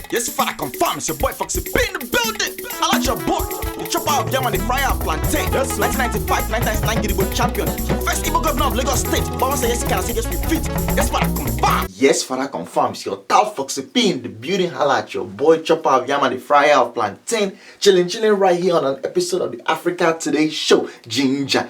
Yes, if I confirm, it's your boy Foxy P in the building. I like your boy. The chopper of yam and the fryer of plantain. Yes, 1995, 1999 Gidigbo champion. First Igbo governor of Lagos State. Baba say yes, can I say yes, we fit. Yes, Father confirm. Yes, Father confirm. It's your tal Foxy P in the building. I like your boy, chopper of yam and the fryer of plantain. Chilling right here on an episode of the Africa Today show. Ginger.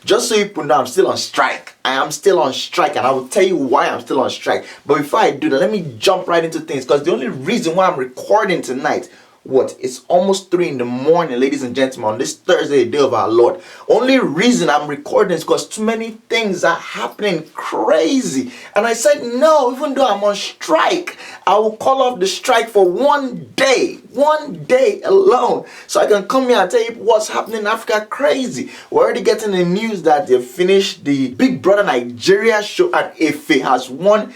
Just so you put know, I'm still on strike. I am still on strike, and I will tell you why I'm still on strike. But before I do that, let me jump right into things, because the only reason why I'm recording tonight, it's almost 3 in the morning, ladies and gentlemen, on this Thursday, day of our Lord. Only reason I'm recording is because too many things are happening crazy. And I said, no, even though I'm on strike, I will call off the strike for one day alone, so I can come here and tell you what's happening in Africa crazy. We're already getting the news that they finished the Big Brother Nigeria show, and Efe has won.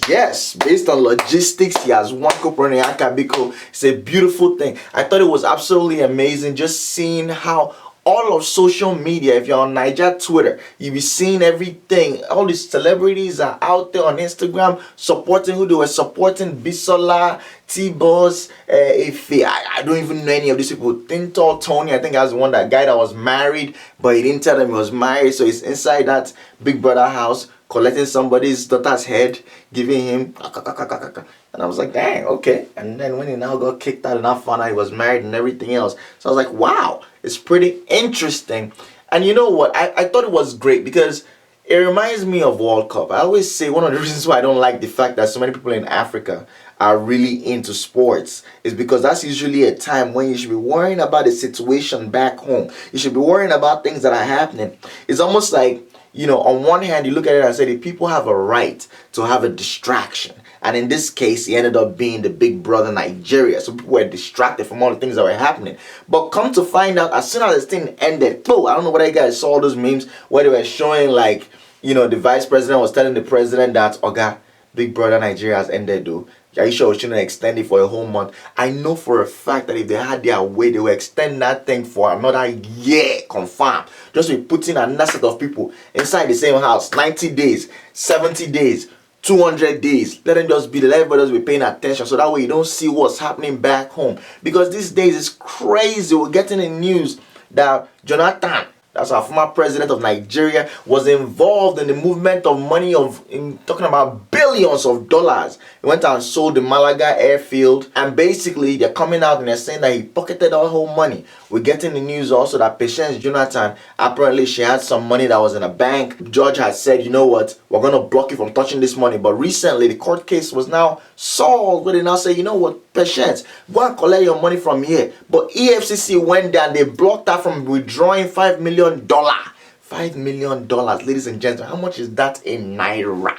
Yes, based on logistics, he has won Biko. It's a beautiful thing. I thought it was absolutely amazing just seeing how all of social media, if you're on Naija Twitter, you'll be seeing everything. All these celebrities are out there on Instagram supporting who they were supporting. Bisola, T-Boss, Efe. I don't even know any of these people. Tinto, Tony, I think I was one that guy that was married, but he didn't tell them he was married. So he's inside that Big Brother house, collecting somebody's daughter's head, giving him, and I was like, dang, okay. And then when he now got kicked out and I found out he was married and everything else, so I was like, wow, it's pretty interesting. And you know what, I thought it was great because it reminds me of World Cup. I always say one of the reasons why I don't like the fact that so many people in Africa are really into sports is because that's usually a time when you should be worrying about the situation back home. You should be worrying about things that are happening. It's almost like, you know, on one hand, you look at it and say the people have a right to have a distraction. And in this case, it ended up being the Big Brother Nigeria. So people were distracted from all the things that were happening. But come to find out, as soon as this thing ended, I don't know whether you guys saw those memes where they were showing, like, you know, the vice president was telling the president that, Oga, Big Brother Nigeria has ended though. Are you sure we shouldn't extend it for a whole month? I know for a fact that if they had their way, they will extend that thing for another year, confirmed. Just be putting another set of people inside the same house, 90 days, 70 days, 200 days. Let them just be there. Let everybody just be paying attention, so that way you don't see what's happening back home. Because these days it's crazy. We're getting the news that Jonathan, that's our former president of Nigeria, was involved in the movement of money talking about billions of dollars. He went out and sold the Malaga airfield, and basically they're coming out and they're saying that he pocketed all whole money. We're getting the news also that Patience Jonathan, apparently she had some money that was in a bank. The judge had said, you know what, we're going to block you from touching this money. But recently the court case was now solved, where they now say, you know what, Patience, go and collect your money from here. But EFCC went down, they blocked her from withdrawing $5 million. $5 million, ladies and gentlemen. How much is that in Naira?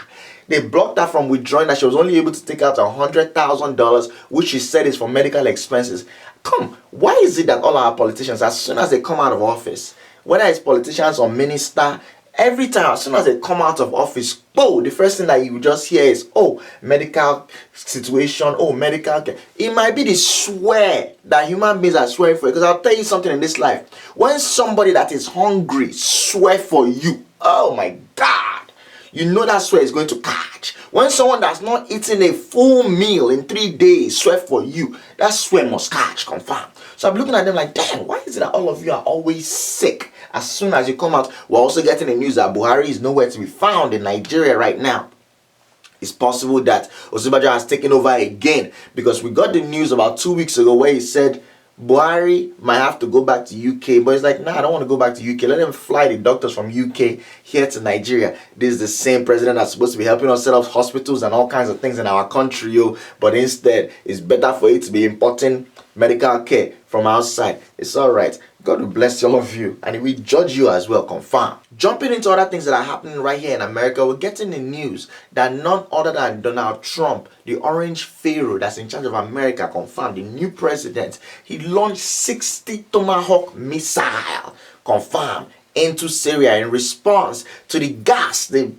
They blocked her from withdrawing that. She was only able to take out $100,000, which she said is for medical expenses. Why is it that all our politicians, as soon as they come out of office, whether it's politicians or minister, every time, as soon as they come out of office, the first thing that you just hear is, medical situation, medical care. It might be the swear that human beings are swearing for you. Because I'll tell you something in this life. When somebody that is hungry swear for you, oh my God, you know that swear is going to catch. When someone that's not eating a full meal in 3 days swear for you, that swear must catch, confirmed. So I'm looking at them like, damn, why is it that all of you are always sick? As soon as you come out, we're also getting the news that Buhari is nowhere to be found in Nigeria right now. It's possible that Osinbajo has taken over again, because we got the news about 2 weeks ago where he said Buhari might have to go back to UK, but he's like, nah, I don't want to go back to UK. Let them fly the doctors from UK here to Nigeria. This is the same president that's supposed to be helping us set up hospitals and all kinds of things in our country, but instead it's better for it to be importing medical care from outside. It's all right. God will bless all of you, and we judge you as well, confirm. Jumping into other things that are happening right here in America, we're getting the news that none other than Donald Trump, the orange pharaoh that's in charge of America, confirmed, the new president, he launched 60 Tomahawk missile, confirmed, into Syria in response to the gas. The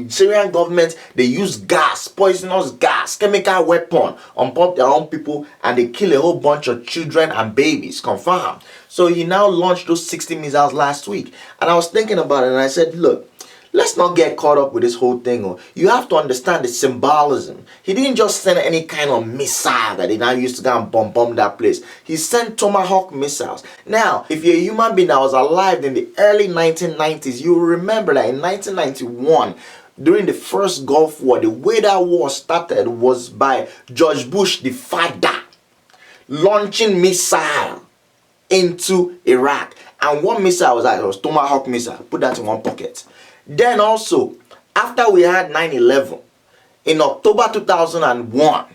Syrian government, they use gas, poisonous gas, chemical weapon on their own people, and they kill a whole bunch of children and babies, confirmed. So he now launched those 60 missiles last week, and I was thinking about it, and I said, look, let's not get caught up with this whole thing. Oh. You have to understand the symbolism. He didn't just send any kind of missile that they now used to go and bomb that place. He sent Tomahawk missiles. Now, if you're a human being that was alive in the early 1990s, you will remember that in 1991, during the first Gulf War, the way that war started was by George Bush, the father, launching missile into Iraq. And one missile was that? It was Tomahawk missile. Put that in one pocket. Then also, after we had 9/11, in October 2001,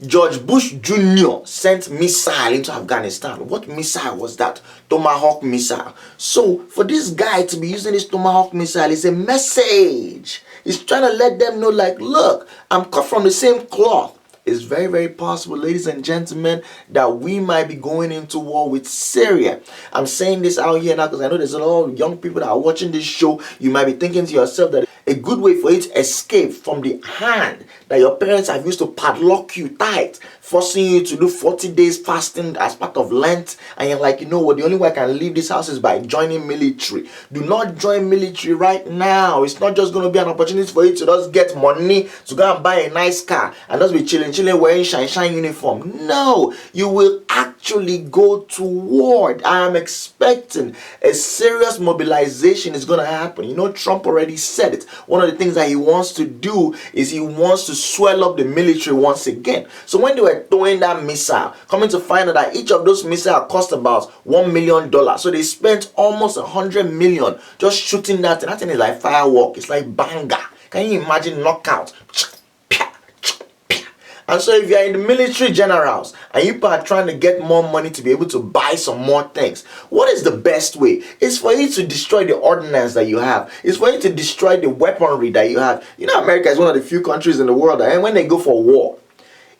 George Bush Jr. sent missile into Afghanistan. What missile was that? Tomahawk missile. So for this guy to be using this Tomahawk missile is a message. He's trying to let them know, like, look, I'm cut from the same cloth. It's very, very possible, ladies and gentlemen, that we might be going into war with Syria. I'm saying this out here now because I know there's a lot of young people that are watching this show. You might be thinking to yourself that a good way for you to escape from the hand that your parents have used to padlock you tight, forcing you to do 40 days fasting as part of Lent, and you're like, you know what, the only way I can leave this house is by joining military. Do not join military right now. It's not just going to be an opportunity for you to just get money to go and buy a nice car and just be chilling wearing shine uniform. No, you will actually go to war. I am expecting a serious mobilization is going to happen. You know, Trump already said it. One of the things that he wants to do is he wants to swell up the military once again. So when they were throwing that missile, coming to find out that each of those missiles cost about $1 million. So they spent almost $100 million just shooting that. And that thing is like firework. It's like banger. Can you imagine knockout? And so if you're in the military generals and you are trying to get more money to be able to buy some more things, what is the best way? It's for you to destroy the ordnance that you have. It's for you to destroy the weaponry that you have. You know, America is one of the few countries in the world that when they go for war,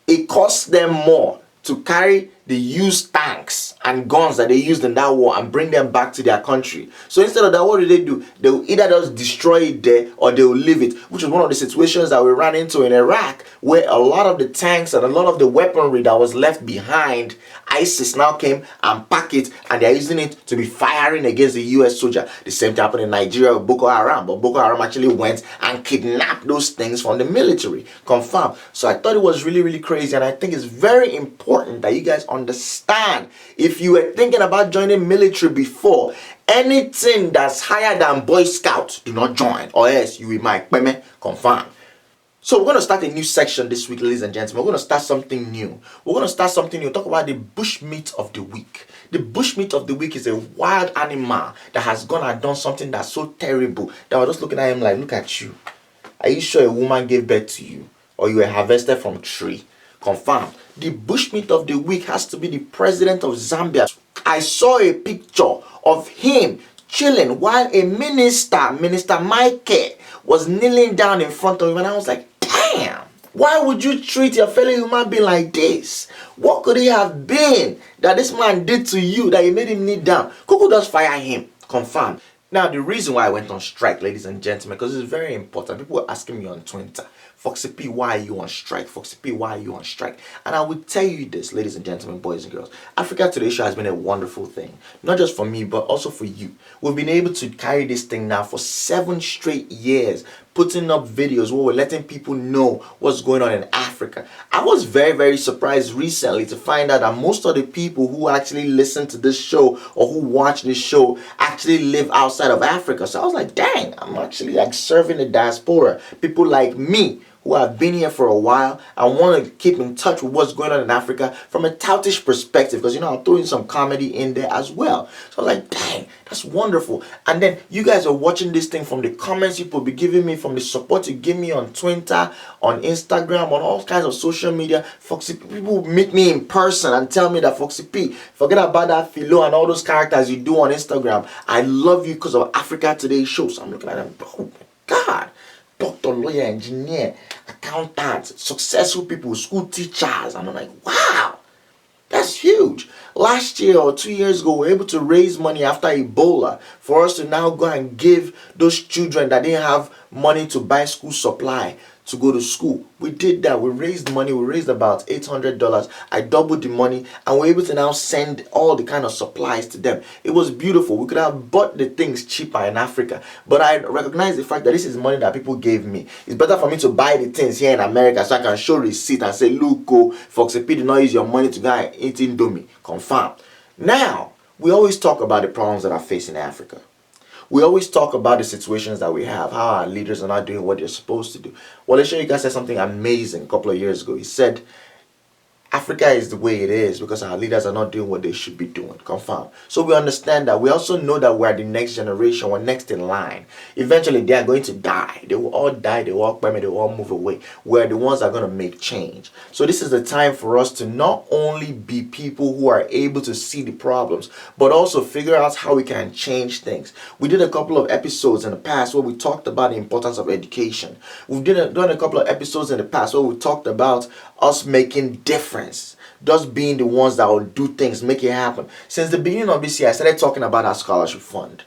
it costs them more to carry the used tanks and guns that they used in that war and bring them back to their country. So instead of that, what do? They will either just destroy it there or they will leave it, which is one of the situations that we ran into in Iraq, where a lot of the tanks and a lot of the weaponry that was left behind, ISIS now came and packed it and they're using it to be firing against the US soldier. The same thing happened in Nigeria with Boko Haram, but Boko Haram actually went and kidnapped those things from the military. Confirmed. So I thought it was really, really crazy, and I think it's very important that you guys understand, if you were thinking about joining military before, anything that's higher than Boy Scout, do not join, or else you will might confirm. So we're going to start a new section this week, ladies and gentlemen. We're going to start something new. Talk about the bushmeat of the week. The bushmeat of the week is a wild animal that has gone and done something that's so terrible that we're just looking at him like, look at you. Are you sure a woman gave birth to you? Or you were harvested from a tree? Confirmed. The bushmeat of the week has to be the president of Zambia. I saw a picture of him chilling while a Minister Mike, was kneeling down in front of him, and I was like, damn, why would you treat your fellow human being like this? What could it have been that this man did to you that you made him kneel down? Kuku just fire him. Confirmed. Now, the reason why I went on strike, ladies and gentlemen, because it's very important. People were asking me on Twitter, Foxy P, why are you on strike? Foxy P, why are you on strike? And I would tell you this, ladies and gentlemen, boys and girls. Africa Today Show has been a wonderful thing. Not just for me, but also for you. We've been able to carry this thing now for 7 straight years, putting up videos where we're letting people know what's going on in Africa. I was very, very surprised recently to find out that most of the people who actually listen to this show or who watch this show actually live outside of Africa. So I was like, dang, I'm actually like serving the diaspora. People like me who have been here for a while and want to keep in touch with what's going on in Africa from a toutish perspective, because, you know, I'm throwing some comedy in there as well. So I was like, dang, that's wonderful. And then you guys are watching this thing from the comments you will be giving me, from the support you give me on Twitter, on Instagram, on all kinds of social media. Foxy P, people meet me in person and tell me that, Foxy P, forget about that philo and all those characters you do on Instagram. I love you because of Africa Today Show. So I'm looking at them, oh my God. Doctor, lawyer, engineer, accountant, successful people, school teachers. And I'm like, wow, that's huge. Last year or 2 years ago, we were able to raise money after Ebola for us to now go and give those children that didn't have money to buy school supply to go to school. We did that. We raised money. We raised about $800. I doubled the money and we're able to now send all the kind of supplies to them. It was beautiful. We could have bought the things cheaper in Africa, but I recognize the fact that this is money that people gave me. It's better for me to buy the things here in America so I can show receipt and say, look, go, Foxy P did not use your money to go and eat Indomie. Confirm. Now, we always talk about the problems that are facing Africa. We always talk about the situations that we have, how our leaders are not doing what they're supposed to do. Well, let's show you guys said something amazing a couple of years ago. He said, Africa is the way it is because our leaders are not doing what they should be doing. Confirm. So we understand that. We also know that we're the next generation. We're next in line. Eventually, they are going to die. They will all die. They will all permit. They will all move away. We're the ones that are going to make change. So this is the time for us to not only be people who are able to see the problems, but also figure out how we can change things. We did a couple of episodes in the past where we talked about the importance of education. We've done a couple of episodes in the past where we talked about us making difference. Just being the ones that will do things, make it happen. Since the beginning of this year, I started talking about our scholarship fund.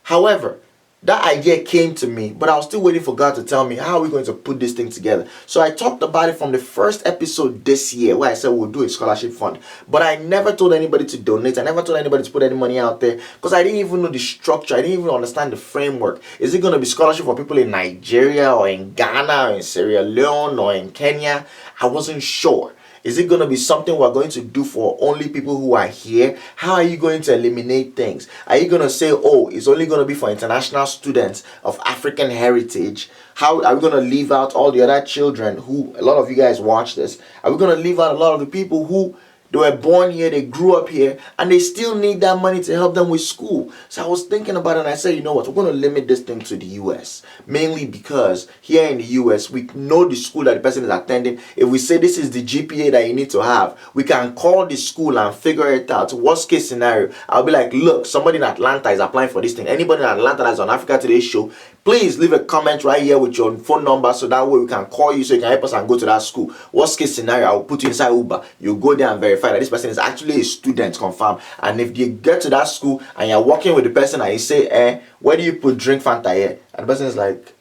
However, that idea came to me, but I was still waiting for God to tell me how are we going to put this thing together. So I talked about it from the first episode this year where I said we'll do a scholarship fund. But I never told anybody to donate. I never told anybody to put any money out there because I didn't even know the structure. I didn't even understand the framework. Is it going to be scholarship for people in Nigeria or in Ghana or in Sierra Leone or in Kenya? I wasn't sure. Is it going to be something we're going to do for only people who are here? How are you going to eliminate things? Are you going to say, oh, it's only going to be for international students of African heritage? How are we going to leave out all the other children who, a lot of you guys watch this, are we going to leave out a lot of the people who they were born here, they grew up here, and they still need that money to help them with school? So I was thinking about it and I said, you know what, we're going to limit this thing to the US. Mainly because here in the US, we know the school that the person is attending. If we say this is the GPA that you need to have, we can call the school and figure it out. Worst case scenario, I'll be like, look, somebody in Atlanta is applying for this thing. Anybody in Atlanta that's on Africa Today show, please leave a comment right here with your phone number so that way we can call you so you can help us and go to that school. Worst case scenario, I will put you inside Uber. You go there and verify that this person is actually a student, confirm. And if you get to that school and you're working with the person and you say, where do you put drink Fanta here? And the person is like,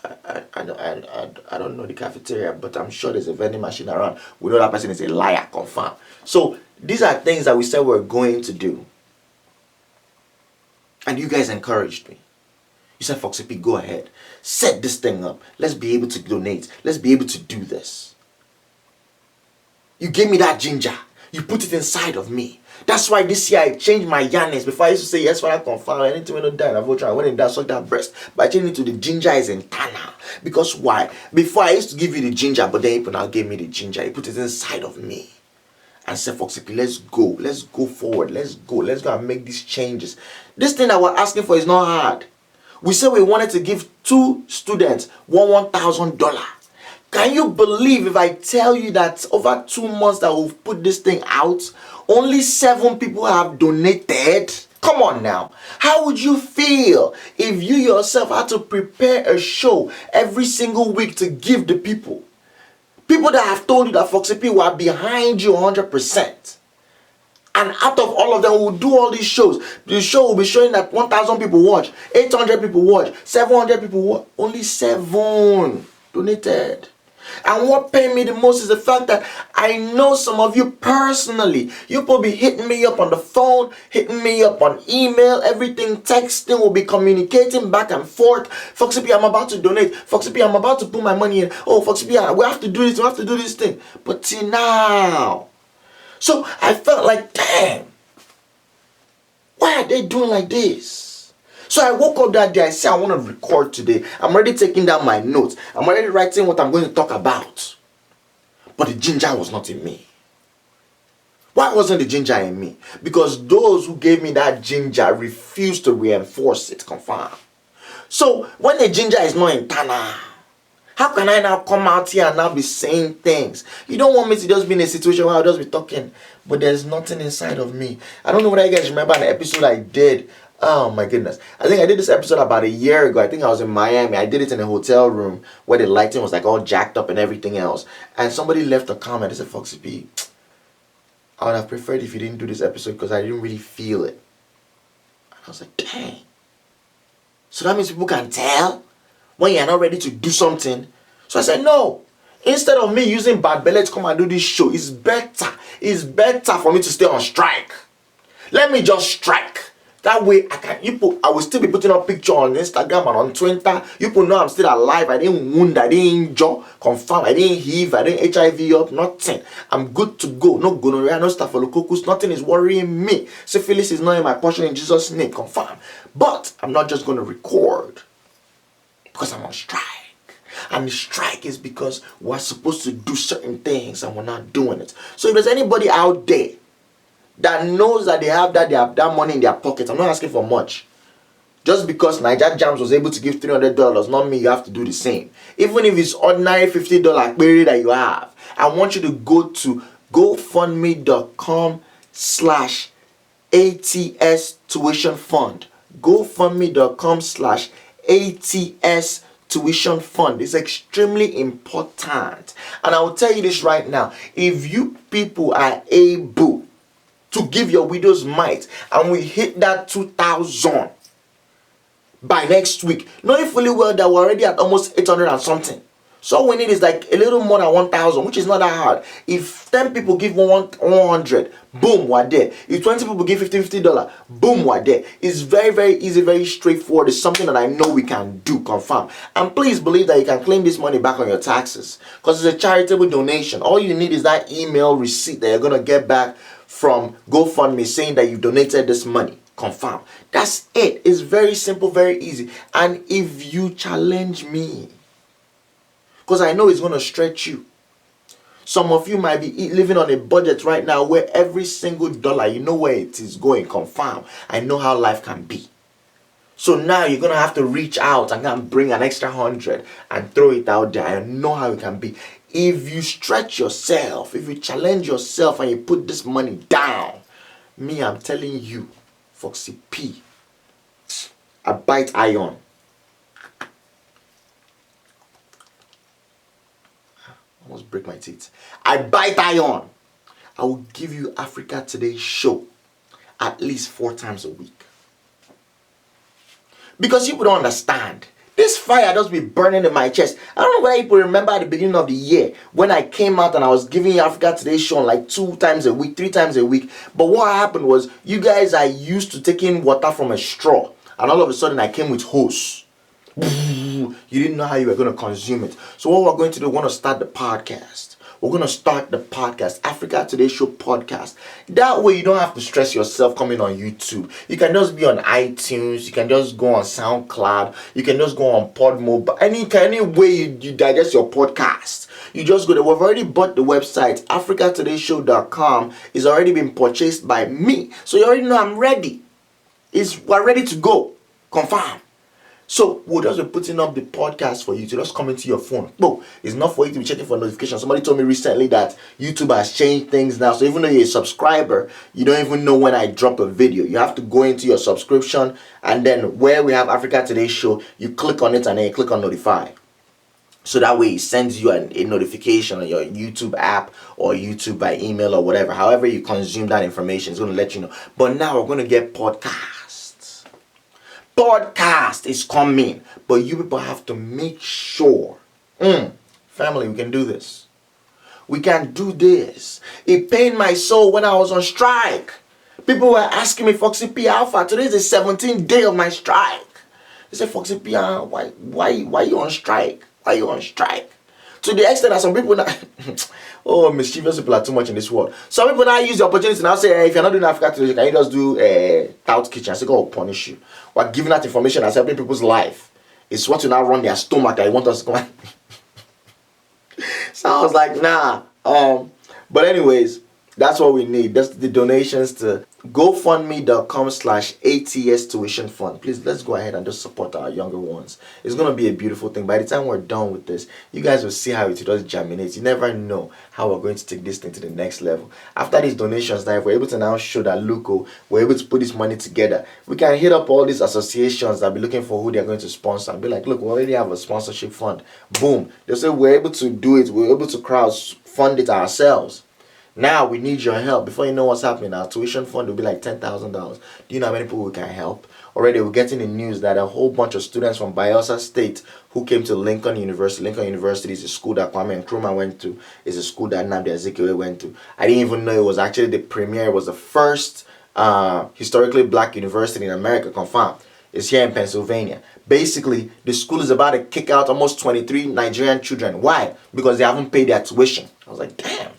I don't know the cafeteria, but I'm sure there's a vending machine around. We know that person is a liar, confirm. So these are things that we said we're going to do. And you guys encouraged me. You said, Foxy P, go ahead. Set this thing up. Let's be able to donate. Let's be able to do this. You gave me that ginger. You put it inside of me. That's why this year I changed my yarnings. Before I used to say, yes, when I confirm, anything when I die, I vote. I went in there, suck that breast. But I changed it to the ginger is internal. Because why? Before I used to give you the ginger, but then you now gave me the ginger. You put it inside of me. And said, Foxy P, let's go. Let's go forward. Let's go. Let's go and make these changes. This thing that we're asking for is not hard. We said we wanted to give 2 students $1,000. Can you believe if I tell you that over 2 months that we've put this thing out, only 7 people have donated? Come on now. How would you feel if you yourself had to prepare a show every single week to give the people? People that have told you that Foxy P were behind you 100%. And out of all of them, we'll do all these shows. The show will be showing that 1,000 people watch, 800 people watch, 700 people watch. Only 7 donated. And what pained me the most is the fact that I know some of you personally. You will be hitting me up on the phone, hitting me up on email, everything, texting, will be communicating back and forth. Foxy P, I'm about to donate. Foxy P, I'm about to put my money in. Oh, Foxy P, we have to do this, we have to do this thing. But till now. So I felt like, damn, why are they doing like this? So I woke up that day, I said I want to record today. I'm already taking down my notes. I'm already writing what I'm going to talk about. But the ginger was not in me. Why wasn't the ginger in me? Because those who gave me that ginger refused to reinforce it, confirm. So when the ginger is not internal, how can I now come out here and now be saying things? You don't want me to just be in a situation where I'll just be talking, but there's nothing inside of me. I don't know whether you guys remember an episode I did. Oh my goodness. I think I did this episode about a year ago. I think I was in Miami. I did it in a hotel room where the lighting was like all jacked up and everything else. And somebody left a comment. They said, Foxy P, I would have preferred if you didn't do this episode because I didn't really feel it. And I was like, dang. So that means people can tell when you're not ready to do something. So I said, no. Instead of me using bad belly to come and do this show, it's better for me to stay on strike. Let me just strike. That way I will still be putting up picture on Instagram and on Twitter. People know I'm still alive. I didn't wound, I didn't injure, confirm, I didn't HIV, I didn't HIV up, nothing. I'm good to go. No gonorrhea, no staphylococcus, nothing is worrying me. Syphilis is not in my portion in Jesus' name, confirm. But I'm not just going to record because I'm on strike. And the strike is because we're supposed to do certain things and we're not doing it. So if there's anybody out there that knows that they have that money in their pocket, I'm not asking for much. Just because Naija Jams was able to give $300, not me, you have to do the same. Even if it's ordinary $50 query that you have, I want you to go to GoFundMe.com/ATS Tuition Fund. GoFundMe.com/ATS Tuition Fund is extremely important. And I will tell you this right now. If you people are able to give your widow's mite and we hit that 2,000 by next week, knowing fully well that we're already at almost 800 and something. So all we need is like a little more than 1,000, which is not that hard. If 10 people give 100, boom, we're there. If 20 people give $50, boom, we're there. It's very, very easy, very straightforward. It's something that I know we can do, confirm. And please believe that you can claim this money back on your taxes because it's a charitable donation. All you need is that email receipt that you're going to get back from GoFundMe saying that you donated this money. Confirm. That's it. It's very simple, very easy. And if you challenge me, because I know it's going to stretch you. Some of you might be living on a budget right now where every single dollar, you know where it is going. Confirm. I know how life can be. So now you're going to have to reach out and bring an extra 100 and throw it out there. I know how it can be. If you stretch yourself, if you challenge yourself and you put this money down, me, I'm telling you, Foxy P, I bite iron. Almost break my teeth. I bite iron. I will give you Africa Today show at least 4 times a week. Because people don't understand. This fire does be burning in my chest. I don't know whether people remember at the beginning of the year when I came out and I was giving you Africa Today show like 2 times a week, 3 times a week. But what happened was you guys are used to taking water from a straw. And all of a sudden I came with hose. You didn't know how you were going to consume it. So what we're going to do, we're going to start the podcast. We're going to start the podcast, Africa Today Show podcast. That way you don't have to stress yourself coming on YouTube. You can just be on iTunes. You can just go on SoundCloud. You can just go on Podmo. Any way you digest your podcast. You just go there. We've already bought the website. AfricaTodayShow.com is already been purchased by me. So you already know I'm ready. We're ready to go. Confirm. So we'll just be putting up the podcast for you to just come into your phone. No, it's not for you to be checking for notifications. Somebody told me recently that YouTube has changed things now. So even though you're a subscriber, you don't even know when I drop a video. You have to go into your subscription and then where we have Africa Today Show, you click on it and then you click on notify. So that way it sends you a notification on your YouTube app or YouTube by email or whatever. However you consume that information, it's going to let you know. But now we're going to get podcasts. Podcast is coming, but you people have to make sure. Family, we can do this. We can do this. It pained my soul when I was on strike. People were asking me, Foxy P, Alpha, today is the 17th day of my strike. They said, Foxy P, why you on strike? Why you on strike? To the extent that some people now, mischievous people are too much in this world. Some people now use the opportunity now say, hey, if you're not doing Africa Today, can you just do Tout Kitchen? I say, God will punish you. We're giving that information that's helping people's life. It's what you now run their stomach that you want us to come. So I was like, nah. But anyways, that's what we need. That's the donations to GoFundMe.com/ATS Tuition Fund. Please, let's go ahead and just support our younger ones. It's going to be a beautiful thing. By the time we're done with this, you guys will see how it does germinate. You never know how we're going to take this thing to the next level. After these donations, now if we're able to now show that, look, we're able to put this money together, we can hit up all these associations that be looking for who they're going to sponsor and be like, look, we already have a sponsorship fund. Boom. They'll say we're able to do it. We're able to crowd fund it ourselves. Now we need your help. Before you know what's happening, our tuition fund will be like $10,000. Do you know how many people we can help? Already we're getting the news that a whole bunch of students from Bayelsa State who came to Lincoln University. Lincoln University is a school that Kwame Nkrumah went to. It's a school that Nnamdi Azikiwe went to. I didn't even know it was actually the premier. It was the first historically black university in America, confirmed. It's here in Pennsylvania. Basically, the school is about to kick out almost 23 Nigerian children. Why? Because they haven't paid their tuition. I was like, damn.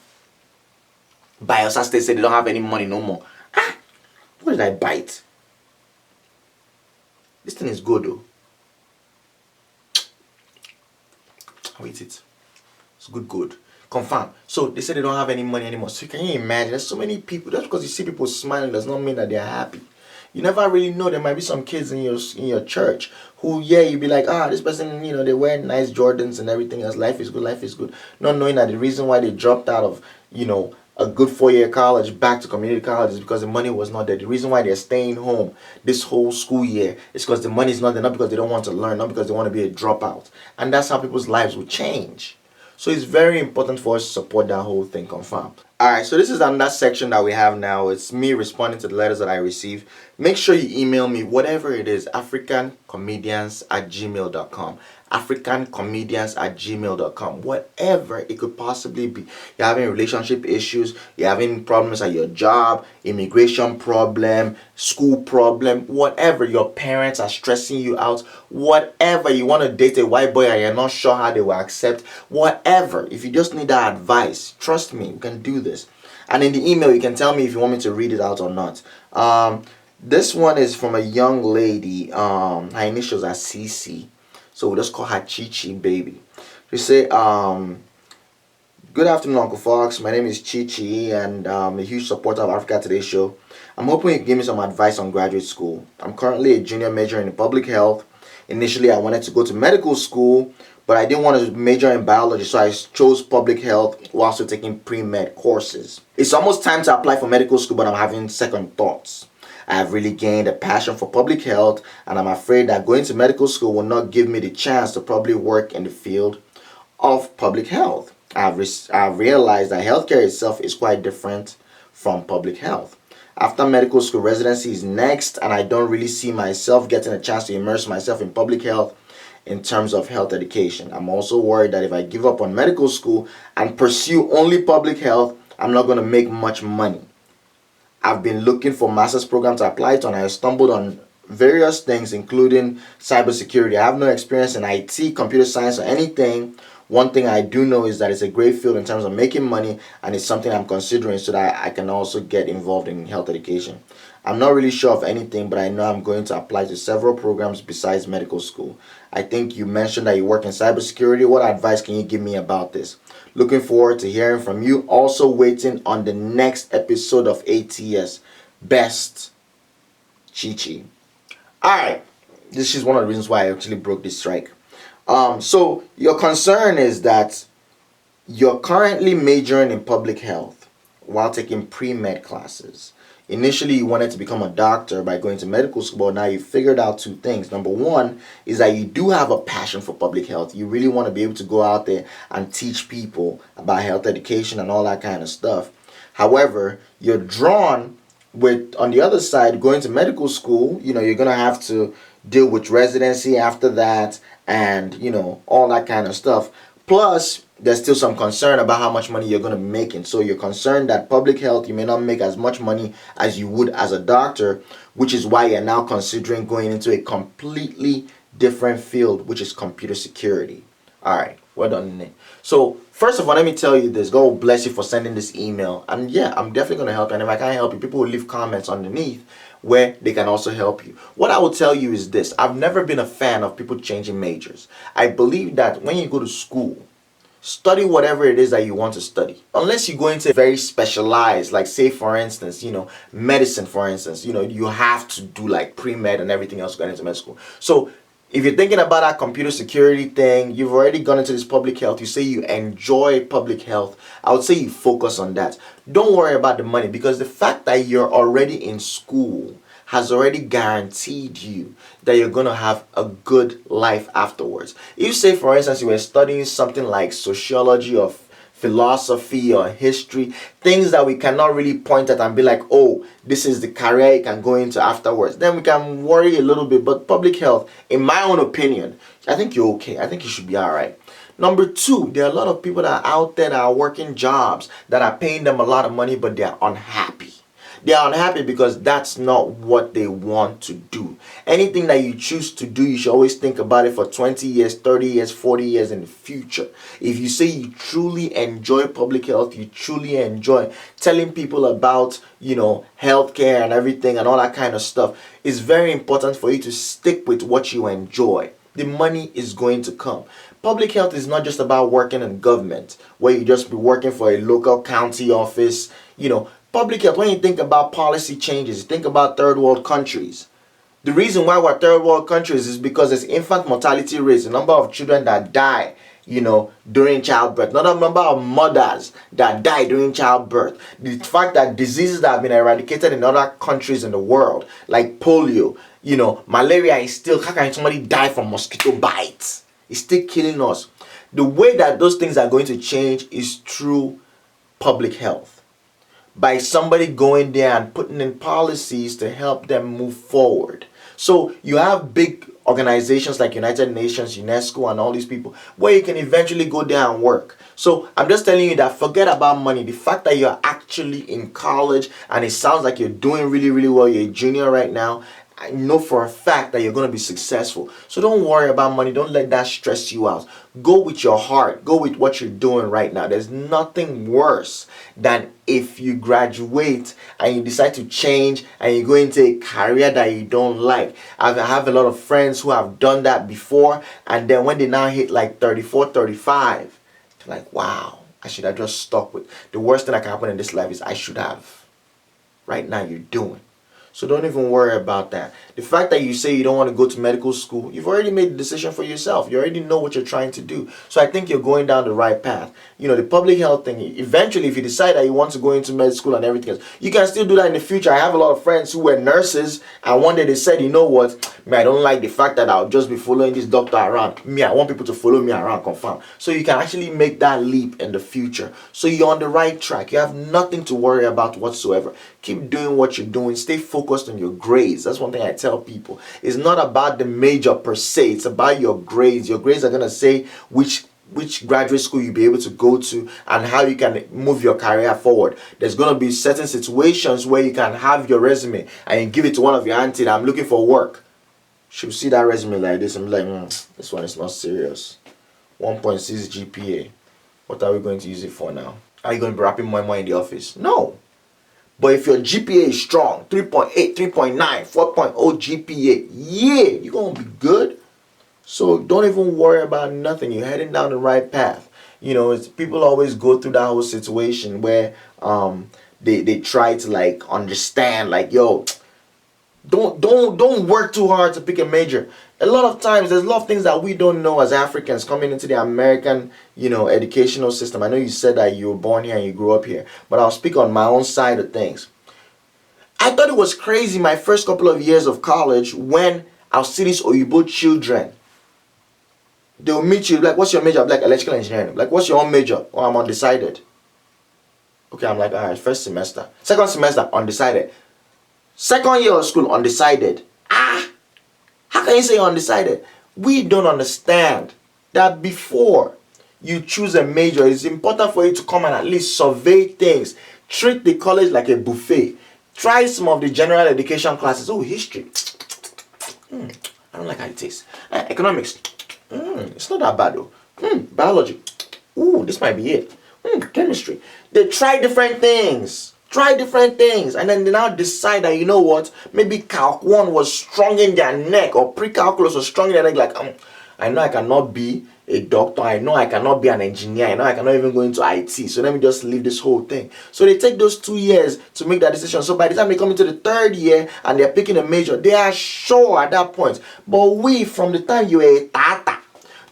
Bayelsa State said they don't have any money no more. Ah, what did I bite? This thing is good though. I'll eat it. It's good. Confirm. So they said they don't have any money anymore. So can you imagine? There's so many people. Just because you see people smiling does not mean that they're happy. You never really know. There might be some kids in your church who, yeah, you'd be like, this person, they wear nice Jordans and everything else. Life is good. Not knowing that the reason why they dropped out of, a good 4-year college back to community college is because the money was not there. The reason why they're staying home this whole school year is because the money is not there, not because they don't want to learn, not because they want to be a dropout. And that's how people's lives will change. So it's very important for us to support that whole thing, confirmed. Alright, so this is another section that we have now. It's me responding to the letters that I receive. Make sure you email me, whatever it is, africancomedians@gmail.com. africancomedians@gmail.com. Whatever it could possibly be. You're having relationship issues, you're having problems at your job, immigration problem, school problem, whatever. Your parents are stressing you out, whatever. You want to date a white boy and you're not sure how they will accept, whatever. If you just need that advice, trust me, we can do this. And in the email, you can tell me if you want me to read it out or not. This one is from a young lady. Her initials are CC. So we'll just call her Chi baby. She say, good afternoon, Uncle Fox. My name is Chi, and I'm a huge supporter of Africa Today show. I'm hoping you can give me some advice on graduate school. I'm currently a junior major in public health. Initially, I wanted to go to medical school, but I didn't want to major in biology, so I chose public health while still taking pre-med courses. It's almost time to apply for medical school, but I'm having second thoughts. I have really gained a passion for public health, and I'm afraid that going to medical school will not give me the chance to probably work in the field of public health. I've realized that healthcare itself is quite different from public health. After medical school, residency is next, and I don't really see myself getting a chance to immerse myself in public health in terms of health education. I'm also worried that if I give up on medical school and pursue only public health, I'm not going to make much money. I've been looking for master's program to apply to, and I stumbled on various things, including cybersecurity. I have no experience in IT, computer science, or anything. One thing I do know is that it's a great field in terms of making money, and it's something I'm considering so that I can also get involved in health education. I'm not really sure of anything, but I know I'm going to apply to several programs besides medical school. I think you mentioned that you work in cybersecurity. What advice can you give me about this? Looking forward to hearing from you. Also waiting on the next episode of ATS. Best, Chi. Alright, this is one of the reasons why I actually broke this strike. So your concern is that you're currently majoring in public health while taking pre-med classes. Initially, you wanted to become a doctor by going to medical school, but now you figured out two things. Number one is that you do have a passion for public health. You really want to be able to go out there and teach people about health education and all that kind of stuff. However, you're drawn with, on the other side, going to medical school. You're going to have to deal with residency after that and, all that kind of stuff. Plus, there's still some concern about how much money you're going to be making. So you're concerned that public health, you may not make as much money as you would as a doctor, which is why you're now considering going into a completely different field, which is computer security. All right, well done, Nick. So first of all, let me tell you this. God bless you for sending this email. And yeah, I'm definitely going to help you. And if I can't help you, people will leave comments underneath where they can also help you. What I will tell you is this. I've never been a fan of people changing majors. I believe that when you go to school, study whatever it is that you want to study. Unless you go into very specialized, like say for instance, medicine for instance, you have to do like pre-med and everything else going into med school. So if you're thinking about that computer security thing, you've already gone into this public health, you say you enjoy public health, I would say you focus on that. Don't worry about the money, because the fact that you're already in school has already guaranteed you that you're going to have a good life afterwards. If say for instance you were studying something like sociology or philosophy or history, things that we cannot really point at and be like, oh, this is the career you can go into afterwards, then we can worry a little bit. But public health, in my own opinion, I think you're okay. I think you should be all right. Number two, there are a lot of people that are out there that are working jobs that are paying them a lot of money, but they're unhappy. They are unhappy because that's not what they want to do. Anything that you choose to do, you should always think about it for 20 years, 30 years, 40 years in the future. If you say you truly enjoy public health, you truly enjoy telling people about, healthcare and everything and all that kind of stuff, it's very important for you to stick with what you enjoy. The money is going to come. Public health is not just about working in government, where you just be working for a local county office, Public health, when you think about policy changes, you think about third world countries. The reason why we're third world countries is because there's infant mortality rates, the number of children that die, during childbirth, not a number of mothers that die during childbirth. The fact that diseases that have been eradicated in other countries in the world, like polio, malaria is still, how can somebody die from mosquito bites? It's still killing us. The way that those things are going to change is through public health. By somebody going there and putting in policies to help them move forward. So you have big organizations like United Nations, UNESCO, and all these people where you can eventually go there and work. So I'm just telling you that forget about money. The fact that you're actually in college and it sounds like you're doing really, really well, you're a junior right now, I know for a fact that you're going to be successful. So don't worry about money. Don't let that stress you out. Go with your heart. Go with what you're doing right now. There's nothing worse than if you graduate and you decide to change and you go into a career that you don't like. I have a lot of friends who have done that before, and then when they now hit like 34, 35, they're like, wow, I should have just stuck with. The worst thing that can happen in this life is I should have. Right now you're doing. So don't even worry about that. The fact that you say you don't want to go to medical school, you've already made the decision for yourself. You already know what you're trying to do. So I think you're going down the right path. The public health thing, eventually if you decide that you want to go into med school and everything else, you can still do that in the future. I have a lot of friends who were nurses, and one day they said, you know what, I don't like the fact that I'll just be following this doctor around. I want people to follow me around, confirm. So you can actually make that leap in the future. So you're on the right track. You have nothing to worry about whatsoever. Keep doing what you're doing. Stay focused on your grades. That's one thing I tell people. It's not about the major per se. It's about your grades. Your grades are going to say which graduate school you'll be able to go to and how you can move your career forward. There's going to be certain situations where you can have your resume and you give it to one of your auntie that I'm looking for work. She'll see that resume like this and be like, this one is not serious. 1.6 GPA. What are we going to use it for now? Are you going to be rapping more in the office? No. But if your GPA is strong, 3.8, 3.9, 4.0 GPA, yeah, you're going to be good. So don't even worry about nothing. You're heading down the right path. People always go through that whole situation where they try to understand, yo, don't work too hard to pick a major. A lot of times there's a lot of things that we don't know as Africans coming into the American educational system. I know you said that you were born here and you grew up here, but I'll speak on my own side of things. I thought it was crazy my first couple of years of college when I'll see these Oyibo children. They'll meet you like, what's your major? I'm like, electrical engineering. Like, what's your own major? Oh, I'm undecided. Okay, I'm like, all right, first semester. Second semester, undecided. Second year of school, undecided. How can you say undecided? We don't understand that before you choose a major, it's important for you to come and at least survey things. Treat the college like a buffet. Try some of the general education classes. Oh, history. I don't like how it tastes. Economics. It's not that bad though. Biology. Ooh, this might be it. Chemistry. They try different things. And then they now decide that, you know what, maybe Calc 1 was strong in their neck, or pre-calculus was strong in their neck. Like, I know I cannot be a doctor. I know I cannot be an engineer. I know I cannot even go into IT. So let me just leave this whole thing. So they take those 2 years to make that decision. So by the time they come into the third year and they're picking a major, they are sure at that point. But we, from the time you were a tata,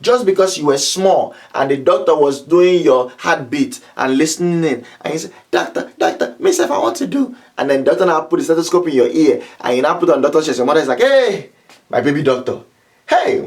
just because you were small and the doctor was doing your heartbeat and listening in, and you say, doctor, myself, I want to do. And then doctor now put the stethoscope in your ear and you now put on doctor's chest. Your mother is like, hey, my baby doctor. Hey,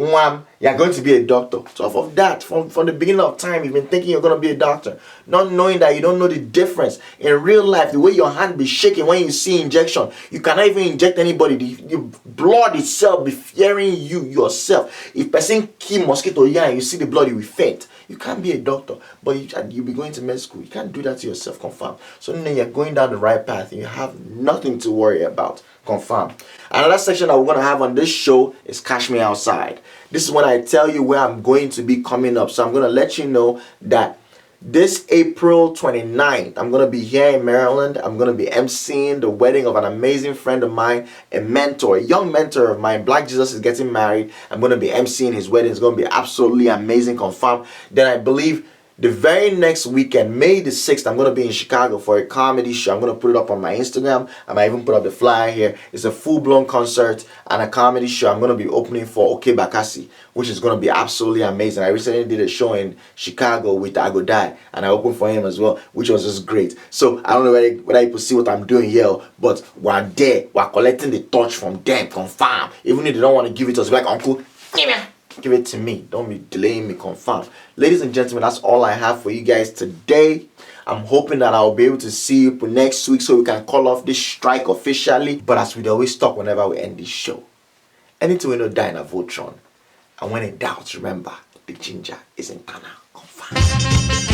You're going to be a doctor. So off of that, from the beginning of time, you've been thinking you're going to be a doctor, not knowing that you don't know the difference. In real life, the way your hand be shaking when you see injection, you cannot even inject anybody. The blood itself be fearing you yourself. If person kill mosquito here and you see the blood, you will faint. You can't be a doctor, but you'll be going to med school. You can't do that to yourself, confirm. So then you're going down the right path and you have nothing to worry about, confirm. Another section that we're going to have on this show is Cash Me Outside. This is when I tell you where I'm going to be coming up. So I'm going to let you know that this April 29th, I'm going to be here in Maryland. I'm going to be emceeing the wedding of an amazing friend of mine, a mentor, a young mentor of mine. Black Jesus is getting married. I'm going to be emceeing his wedding. It's going to be absolutely amazing, confirmed. Then I believe the very next weekend, May the 6th, I'm going to be in Chicago for a comedy show. I'm going to put it up on my Instagram. I might even put up the flyer here. It's a full-blown concert and a comedy show. I'm going to be opening for Oke Bakassi, which is going to be absolutely amazing. I recently did a show in Chicago with Agodai, and I opened for him as well, which was just great. So I don't know whether people see what I'm doing here, but we're there. We're collecting the touch from them, confirm. Even if they don't want to give it to us, like, Uncle, give it to me. Don't be delaying me, confirm. Ladies and gentlemen, that's all I have for you guys today. I'm hoping that I'll be able to see you next week so we can call off this strike officially. But as we always talk whenever we end this show, anything we know die in a Voltron. And when in doubt, remember, the ginger is in Ghana. Confirm.